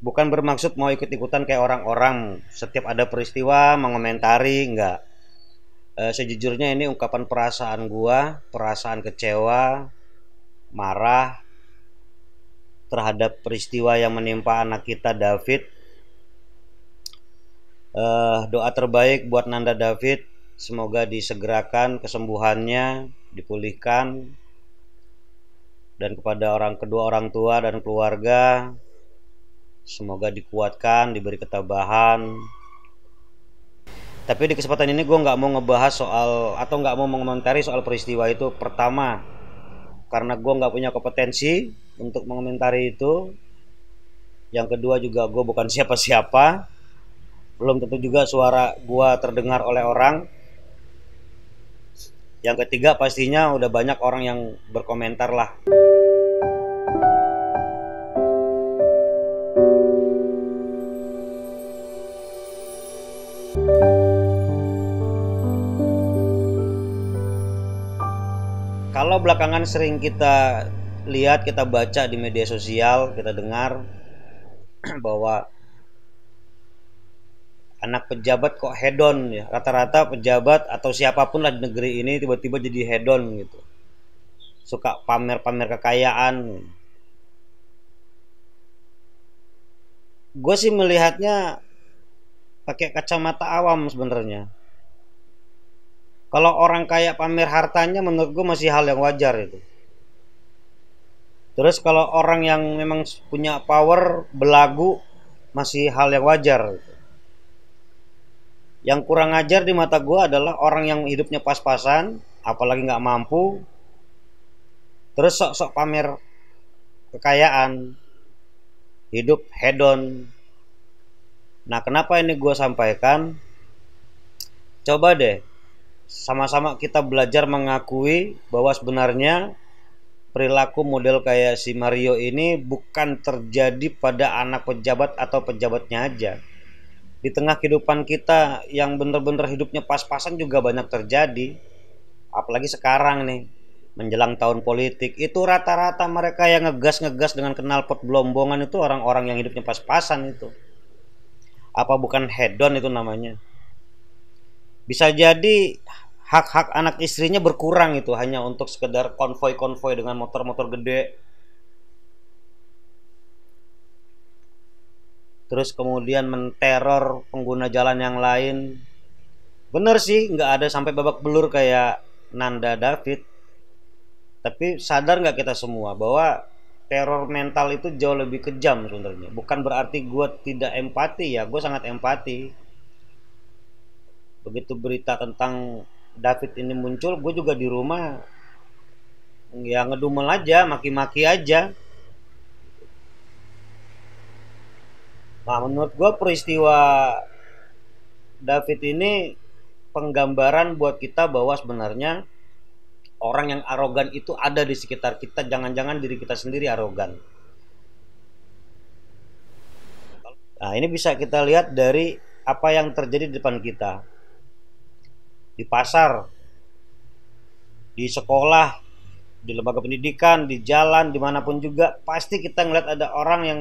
Bukan bermaksud mau ikut-ikutan kayak orang-orang setiap ada peristiwa mengomentari, enggak. Sejujurnya ini ungkapan perasaan gua, perasaan kecewa, marah terhadap peristiwa yang menimpa anak kita David. Doa terbaik buat Nanda David, semoga disegerakan kesembuhannya, dipulihkan, dan kepada kedua orang tua dan keluarga, semoga dikuatkan, diberi ketabahan. Tapi di kesempatan ini gue nggak mau ngebahas soal atau nggak mau mengomentari soal peristiwa itu. Pertama, karena gue nggak punya kompetensi untuk mengomentari itu. Yang kedua juga gue bukan siapa-siapa. Belum tentu juga suara gue terdengar oleh orang. Yang ketiga pastinya udah banyak orang yang berkomentar lah. Kalau belakangan sering kita lihat, kita baca di media sosial, kita dengar bahwa anak pejabat kok hedon ya. Rata-rata pejabat atau siapapun lah di negeri ini tiba-tiba jadi hedon gitu. Suka pamer-pamer kekayaan. Gue sih melihatnya pakai kacamata awam sebenarnya. Kalau orang kaya pamer hartanya menurut gue masih hal yang wajar itu. Terus kalau orang yang memang punya power belagu masih hal yang wajar. Yang kurang ajar di mata gue adalah orang yang hidupnya pas-pasan, apalagi nggak mampu, terus sok-sok pamer kekayaan, hidup hedon. Nah, kenapa ini gue sampaikan? Coba deh, sama-sama kita belajar mengakui bahwa sebenarnya perilaku model kayak si Mario ini bukan terjadi pada anak pejabat atau pejabatnya aja. Di tengah kehidupan kita yang bener-bener hidupnya pas-pasan juga banyak terjadi. Apalagi sekarang nih, menjelang tahun politik, itu rata-rata mereka yang ngegas-ngegas dengan knalpot belombongan itu orang-orang yang hidupnya pas-pasan itu. Apa bukan hedon itu namanya? Bisa jadi hak-hak anak istrinya berkurang itu hanya untuk sekedar konvoi-konvoi dengan motor-motor gede. Terus kemudian menteror pengguna jalan yang lain. Bener sih, nggak ada sampai babak belur kayak Nanda David. Tapi sadar nggak kita semua bahwa teror mental itu jauh lebih kejam sebenarnya. Bukan berarti gue tidak empati ya, gue sangat empati. Begitu berita tentang David ini muncul, gue juga di rumah ya ngedumel aja, maki-maki aja. Nah, menurut gue peristiwa David ini penggambaran buat kita bahwa sebenarnya orang yang arogan itu ada di sekitar kita. Jangan-jangan diri kita sendiri arogan. Nah, ini bisa kita lihat dari apa yang terjadi di depan kita. Di pasar, di sekolah, di lembaga pendidikan, di jalan, dimanapun juga, pasti kita ngeliat ada orang yang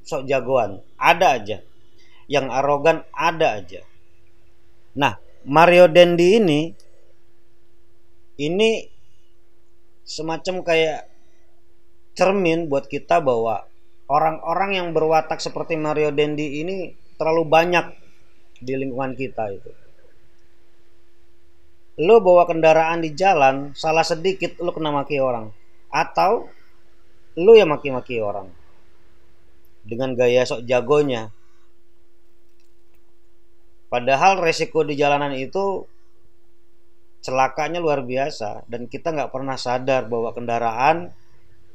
sok jagoan. Ada aja. Yang arogan ada aja. Nah, Mario Dendi ini semacam kayak cermin buat kita bahwa orang-orang yang berwatak seperti Mario Dendi ini terlalu banyak di lingkungan kita itu. Lo bawa kendaraan di jalan, salah sedikit lo kena maki orang. Atau lo yang maki-maki orang. Dengan gaya sok jagonya. Padahal resiko di jalanan itu celakanya luar biasa. Dan kita gak pernah sadar bahwa kendaraan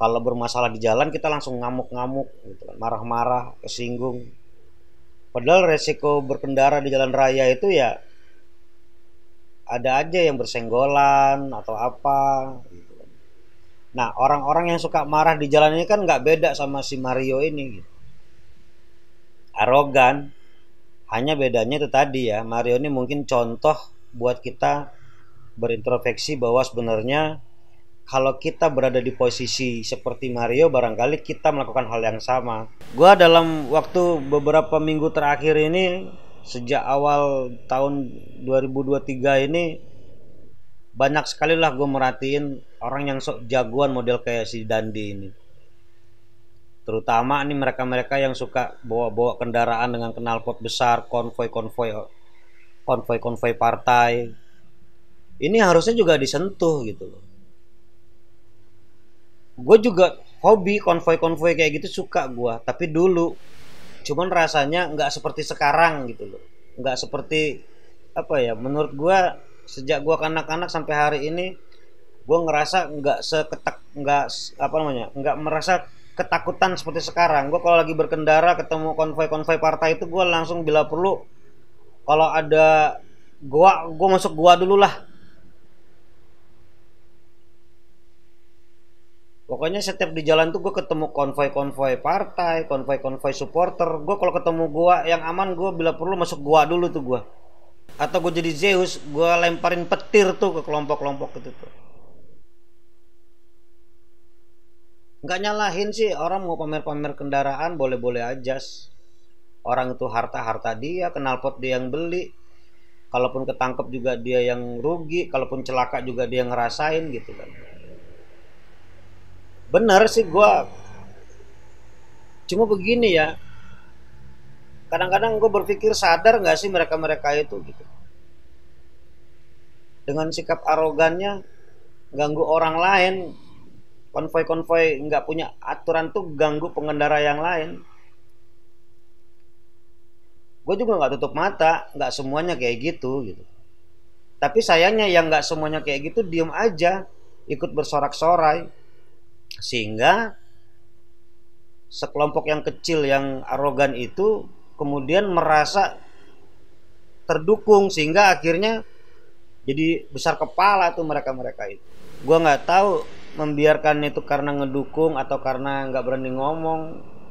kalau bermasalah di jalan kita langsung ngamuk-ngamuk gitu, marah-marah, kesinggung. Padahal resiko berkendara di jalan raya itu ya ada aja yang bersenggolan atau apa gitu. Nah, orang-orang yang suka marah di jalan ini kan nggak beda sama si Mario ini gitu. Arogan. Hanya bedanya itu tadi ya, Mario ini mungkin contoh buat kita berintrospeksi bahwa sebenarnya kalau kita berada di posisi seperti Mario, barangkali kita melakukan hal yang sama. Gua dalam waktu beberapa minggu terakhir ini, sejak awal tahun 2023 ini, banyak sekali lah gue merhatiin orang yang sok jagoan model kayak si Dandi ini. Terutama nih mereka-mereka yang suka bawa-bawa kendaraan dengan knalpot besar, konvoi partai. Ini harusnya juga disentuh gitu loh. Gue juga hobi konvoi kayak gitu, suka gue, tapi dulu cuman rasanya nggak seperti sekarang gitu loh, nggak seperti apa ya, menurut gue sejak gue kanak-kanak sampai hari ini gue ngerasa nggak merasa ketakutan seperti sekarang. Gue kalau lagi berkendara ketemu konvoi partai itu gue langsung bila perlu, kalau ada gue masuk gua dulu lah. Pokoknya setiap di jalan tuh gue ketemu konvoi partai, konvoi supporter. Gue kalau ketemu gue yang aman, gue bila perlu masuk gua dulu tuh gue. Atau gue jadi Zeus, gue lemparin petir tuh ke kelompok-kelompok itu tuh. Nggak nyalahin sih, orang mau pamer-pamer kendaraan boleh-boleh aja. Orang itu harta dia, knalpot dia yang beli. Kalaupun ketangkep juga dia yang rugi, kalaupun celaka juga dia ngerasain gitu kan. Bener sih gue, cuma begini ya, kadang-kadang gue berpikir sadar nggak sih mereka-mereka itu gitu, dengan sikap arogannya ganggu orang lain. Konvoi nggak punya aturan tuh ganggu pengendara yang lain. Gue juga nggak tutup mata, nggak semuanya kayak gitu. Tapi sayangnya yang nggak semuanya kayak gitu diem aja, ikut bersorak-sorai, sehingga sekelompok yang kecil yang arogan itu kemudian merasa terdukung, sehingga akhirnya jadi besar kepala tuh mereka itu. Gue nggak tahu membiarkan itu karena ngedukung atau karena nggak berani ngomong.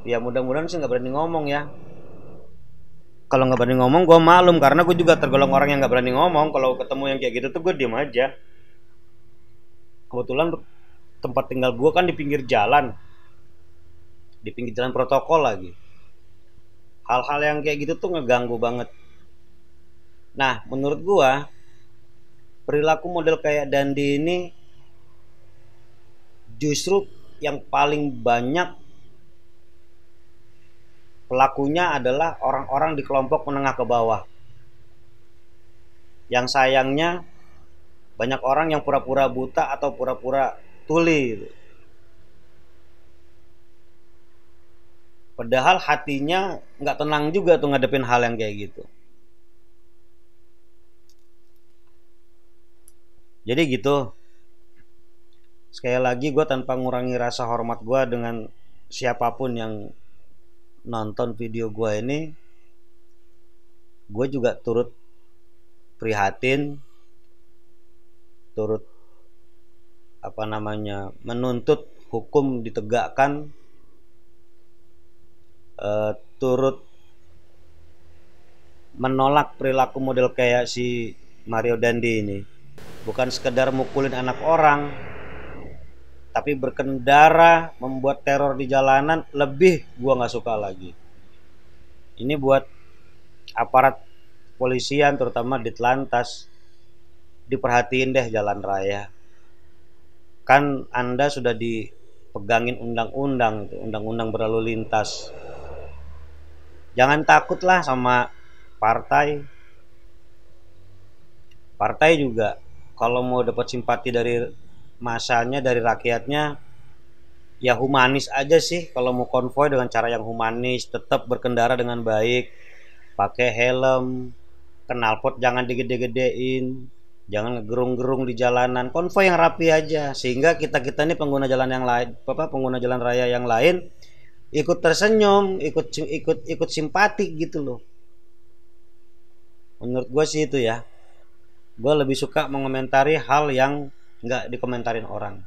Ya mudah-mudahan sih nggak berani ngomong ya. Kalau nggak berani ngomong gue maklum, karena gue juga tergolong orang yang nggak berani ngomong. Kalau ketemu yang kayak gitu tuh gue diem aja. Kebetulan tempat tinggal gue kan di pinggir jalan protokol lagi. Hal-hal yang kayak gitu tuh ngeganggu banget. Nah, menurut gue perilaku model kayak Dandi ini justru yang paling banyak pelakunya adalah orang-orang di kelompok menengah ke bawah. Yang sayangnya banyak orang yang pura-pura buta atau pura-pura tuli gitu. Padahal hatinya nggak tenang juga tuh ngadepin hal yang kayak gitu. Jadi gitu. Sekali lagi gue tanpa ngurangi rasa hormat gue dengan siapapun yang nonton video gue ini, gue juga turut prihatin, turut menuntut hukum ditegakkan, turut menolak perilaku model kayak si Mario Dandi ini. Bukan sekedar mukulin anak orang, tapi berkendara membuat teror di jalanan, lebih gua nggak suka lagi. Ini buat aparat polisian, terutama Ditlantas, diperhatiin deh jalan raya. Kan Anda sudah dipegangin undang-undang berlalu lintas. Jangan takutlah sama partai. Partai juga kalau mau dapat simpati dari masanya, dari rakyatnya, ya humanis aja sih. Kalau mau konvoi dengan cara yang humanis, tetap berkendara dengan baik, pakai helm, knalpot jangan digede-gedein, jangan ngegerung-gerung di jalanan, konvoi yang rapi aja, sehingga kita ini pengguna jalan yang lain, pengguna jalan raya yang lain ikut tersenyum, ikut simpatik gitu loh. Menurut gue sih itu ya. Gue lebih suka mengomentari hal yang nggak dikomentarin orang.